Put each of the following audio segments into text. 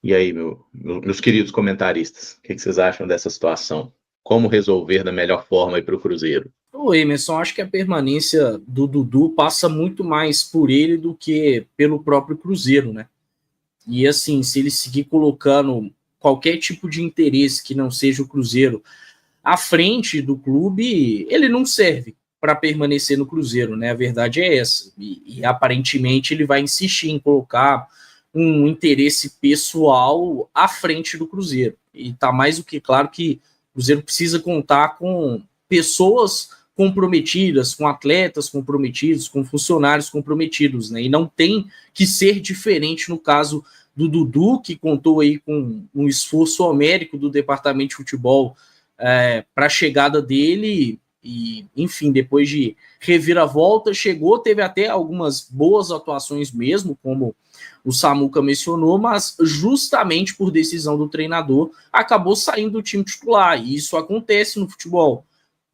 E aí, meus queridos comentaristas, o que vocês acham dessa situação? Como resolver da melhor forma para o Cruzeiro? O Emerson, acho que a permanência do Dudu passa muito mais por ele do que pelo próprio Cruzeiro, né? E assim, se ele seguir colocando qualquer tipo de interesse que não seja o Cruzeiro à frente do clube, ele não serve para permanecer no Cruzeiro, né? A verdade é essa. E aparentemente ele vai insistir em colocar um interesse pessoal à frente do Cruzeiro. E tá mais do que claro que o Cruzeiro precisa contar com pessoas comprometidas, com atletas comprometidos, com funcionários comprometidos, né? E não tem que ser diferente no caso do Dudu, que contou aí com um esforço homérico do departamento de futebol para a chegada dele e, enfim, depois de reviravolta, chegou, teve até algumas boas atuações mesmo, como o Samuca mencionou, mas justamente por decisão do treinador, acabou saindo do time titular, e isso acontece no futebol.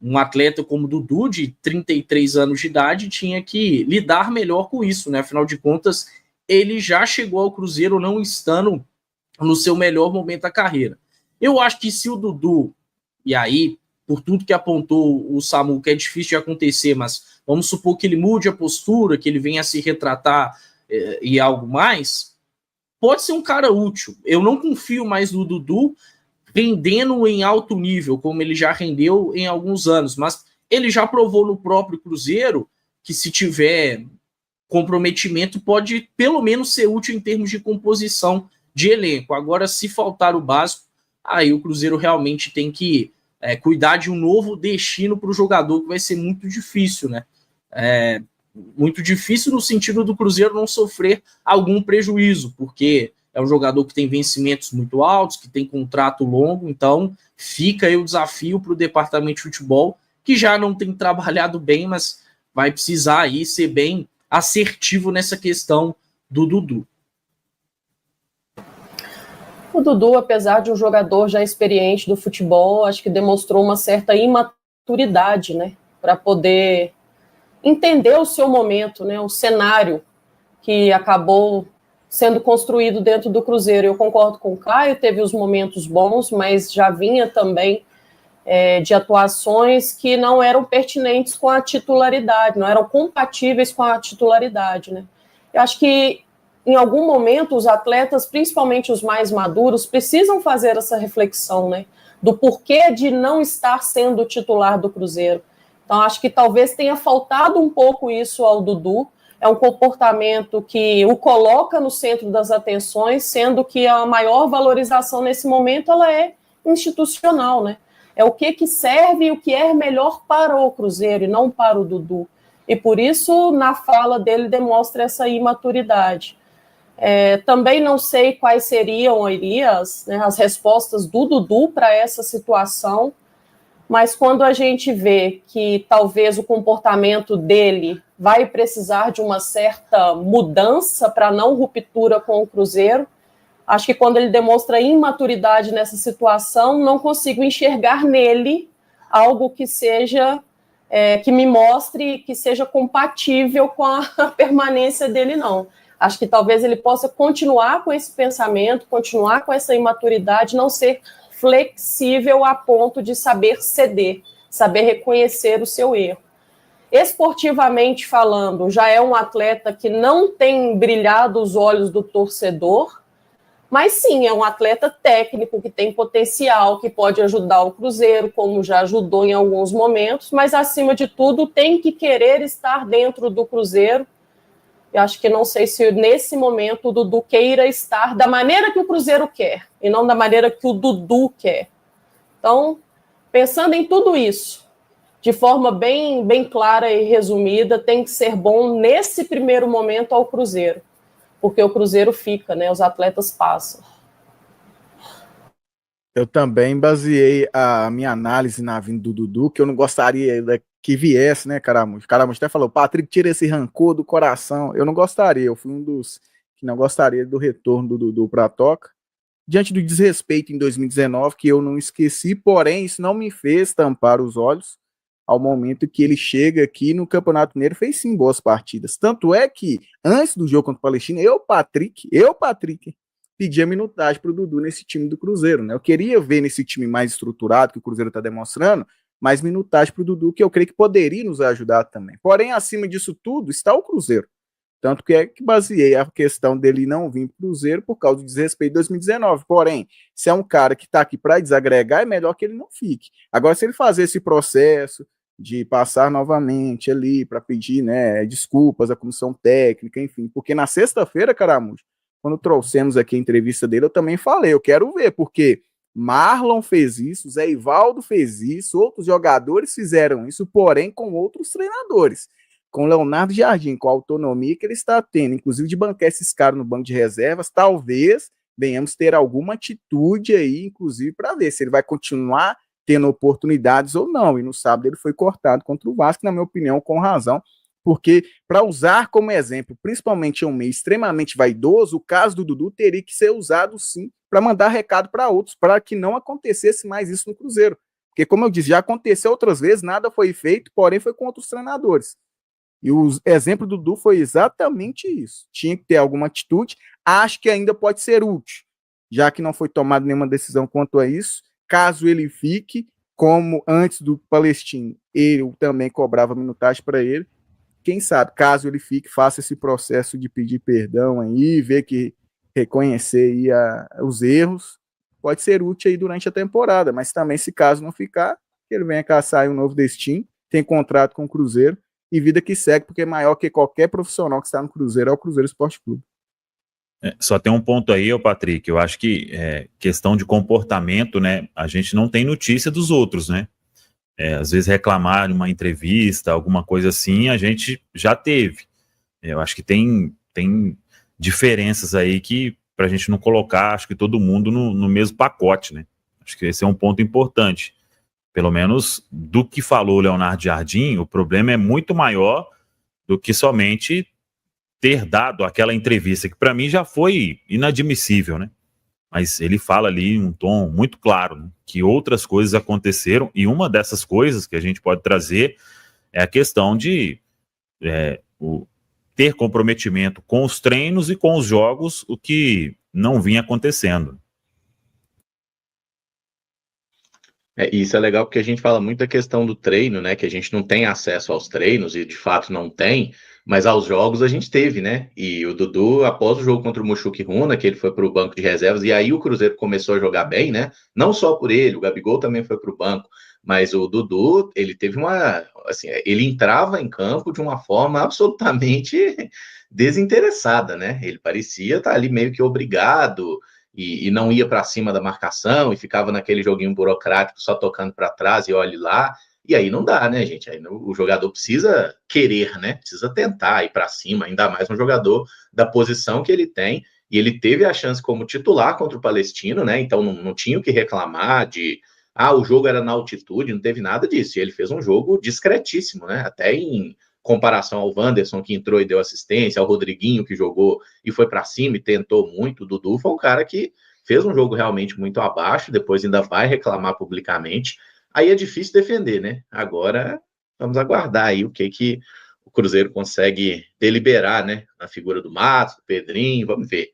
Um atleta como o Dudu, de 33 anos de idade, tinha que lidar melhor com isso, né? Afinal de contas, ele já chegou ao Cruzeiro não estando no seu melhor momento da carreira. Eu acho que se o Dudu, e aí, por tudo que apontou o Samu, que é difícil de acontecer, mas vamos supor que ele mude a postura, que ele venha a se retratar e algo mais, pode ser um cara útil. Eu não confio mais no Dudu rendendo em alto nível, como ele já rendeu em alguns anos, mas ele já provou no próprio Cruzeiro que se tiver comprometimento pode pelo menos ser útil em termos de composição de elenco. Agora, se faltar o básico, aí o Cruzeiro realmente tem que cuidar de um novo destino para o jogador, que vai ser muito difícil, né? Muito difícil no sentido do Cruzeiro não sofrer algum prejuízo, porque é um jogador que tem vencimentos muito altos, que tem contrato longo, então fica aí o desafio para o departamento de futebol, que já não tem trabalhado bem, mas vai precisar aí ser bem assertivo nessa questão do Dudu. O Dudu, apesar de um jogador já experiente do futebol, acho que demonstrou uma certa imaturidade, né, para poder entender o seu momento, né, o cenário que acabou sendo construído dentro do Cruzeiro. Eu concordo com o Caio, teve os momentos bons, mas já vinha também de atuações que não eram pertinentes com a titularidade, não eram compatíveis com a titularidade, né? Eu acho que em algum momento os atletas, principalmente os mais maduros, precisam fazer essa reflexão, né, do porquê de não estar sendo titular do Cruzeiro. Então acho que talvez tenha faltado um pouco isso ao Dudu. É um comportamento que o coloca no centro das atenções, sendo que a maior valorização nesse momento ela é institucional, né? É o que serve e o que é melhor para o Cruzeiro e não para o Dudu. E por isso, na fala dele, demonstra essa imaturidade. Também não sei quais seriam, Elias, né, as respostas do Dudu para essa situação, mas quando a gente vê que talvez o comportamento dele vai precisar de uma certa mudança para não ruptura com o Cruzeiro, acho que quando ele demonstra imaturidade nessa situação, não consigo enxergar nele algo que seja, que me mostre que seja compatível com a permanência dele, não. Acho que talvez ele possa continuar com esse pensamento, continuar com essa imaturidade, não ser flexível a ponto de saber ceder, saber reconhecer o seu erro. Esportivamente falando, já é um atleta que não tem brilhado os olhos do torcedor, mas sim, é um atleta técnico que tem potencial, que pode ajudar o Cruzeiro, como já ajudou em alguns momentos, mas acima de tudo tem que querer estar dentro do Cruzeiro. Eu acho que não sei se nesse momento o Dudu queira estar da maneira que o Cruzeiro quer, e não da maneira que o Dudu quer. Então, pensando em tudo isso, de forma bem clara e resumida, tem que ser bom nesse primeiro momento ao Cruzeiro, porque o Cruzeiro fica, né? Os atletas passam. Eu também baseei a minha análise na vinda do Dudu, que eu não gostaria que viesse, né, Caramujo? Caramujo até falou, Patrick, tira esse rancor do coração. Eu não gostaria, eu fui um dos que não gostaria do retorno do Dudu para a Toca. Diante do desrespeito em 2019, que eu não esqueci, porém, isso não me fez tampar os olhos ao momento que ele chega aqui no Campeonato Mineiro, fez sim boas partidas. Tanto é que, antes do jogo contra o Palestina, eu, Patrick, pedir a minutagem para o Dudu nesse time do Cruzeiro, né? Eu queria ver nesse time mais estruturado que o Cruzeiro está demonstrando, mais minutagem para o Dudu, que eu creio que poderia nos ajudar também. Porém, acima disso tudo, está o Cruzeiro. Tanto que é que baseei a questão dele não vir para o Cruzeiro por causa do desrespeito de 2019. Porém, se é um cara que está aqui para desagregar, é melhor que ele não fique. Agora, se ele fazer esse processo de passar novamente ali para pedir, né, desculpas à comissão técnica, enfim, porque na sexta-feira, Caramujo, quando trouxemos aqui a entrevista dele, eu também falei, eu quero ver, porque Marlon fez isso, Zé Ivaldo fez isso, outros jogadores fizeram isso, porém com outros treinadores. Com Leonardo Jardim, com a autonomia que ele está tendo, inclusive de bancar esses caras no banco de reservas, talvez venhamos ter alguma atitude aí, inclusive, para ver se ele vai continuar tendo oportunidades ou não. E no sábado ele foi cortado contra o Vasco, na minha opinião, com razão, porque para usar como exemplo, principalmente em um meio extremamente vaidoso, o caso do Dudu teria que ser usado sim para mandar recado para outros, para que não acontecesse mais isso no Cruzeiro. Porque, como eu disse, já aconteceu outras vezes, nada foi feito, porém foi com outros treinadores. E o exemplo do Dudu foi exatamente isso. Tinha que ter alguma atitude. Acho que ainda pode ser útil, já que não foi tomada nenhuma decisão quanto a isso. Caso ele fique, como antes do Palestino, eu também cobrava minutagem para ele. Quem sabe, caso ele fique, faça esse processo de pedir perdão aí, ver que reconhecer aí os erros, pode ser útil aí durante a temporada. Mas também, se caso não ficar, que ele venha caçar aí um novo destino, tem contrato com o Cruzeiro, e vida que segue, porque maior que qualquer profissional que está no Cruzeiro é o Cruzeiro Esporte Clube. Só tem um ponto aí, Patrick, eu acho que questão de comportamento, né, a gente não tem notícia dos outros, né, às vezes reclamar de uma entrevista, alguma coisa assim, a gente já teve. Eu acho que tem diferenças aí que, pra gente não colocar, acho que todo mundo no mesmo pacote, né, acho que esse é um ponto importante. Pelo menos do que falou o Leonardo Jardim, o problema é muito maior do que somente ter dado aquela entrevista, que para mim já foi inadmissível, né? Mas ele fala ali em um tom muito claro, né, que outras coisas aconteceram, e uma dessas coisas que a gente pode trazer é a questão de ter comprometimento com os treinos e com os jogos, o que não vinha acontecendo. Isso é legal porque a gente fala muito da questão do treino, né? Que a gente não tem acesso aos treinos, e de fato não tem, mas aos jogos a gente teve, né? E o Dudu, após o jogo contra o Mushuc Runa, que ele foi para o banco de reservas, e aí o Cruzeiro começou a jogar bem, né? Não só por ele, o Gabigol também foi para o banco, mas o Dudu, ele teve assim, ele entrava em campo de uma forma absolutamente desinteressada, né? Ele parecia estar ali meio que obrigado, e não ia para cima da marcação, e ficava naquele joguinho burocrático, só tocando para trás e olhe lá, e aí não dá, né, gente? Aí o jogador precisa querer, né? Precisa tentar ir para cima, ainda mais um jogador da posição que ele tem, e ele teve a chance como titular contra o Palestino, né? Então não tinha o que reclamar de, o jogo era na altitude, não teve nada disso, e ele fez um jogo discretíssimo, né? Até em comparação ao Wanderson, que entrou e deu assistência, ao Rodriguinho, que jogou e foi para cima e tentou muito, o Dudu foi um cara que fez um jogo realmente muito abaixo, depois ainda vai reclamar publicamente, aí é difícil defender, né? Agora, vamos aguardar aí o que o Cruzeiro consegue deliberar, né? Na figura do Matos, do Pedrinho, vamos ver.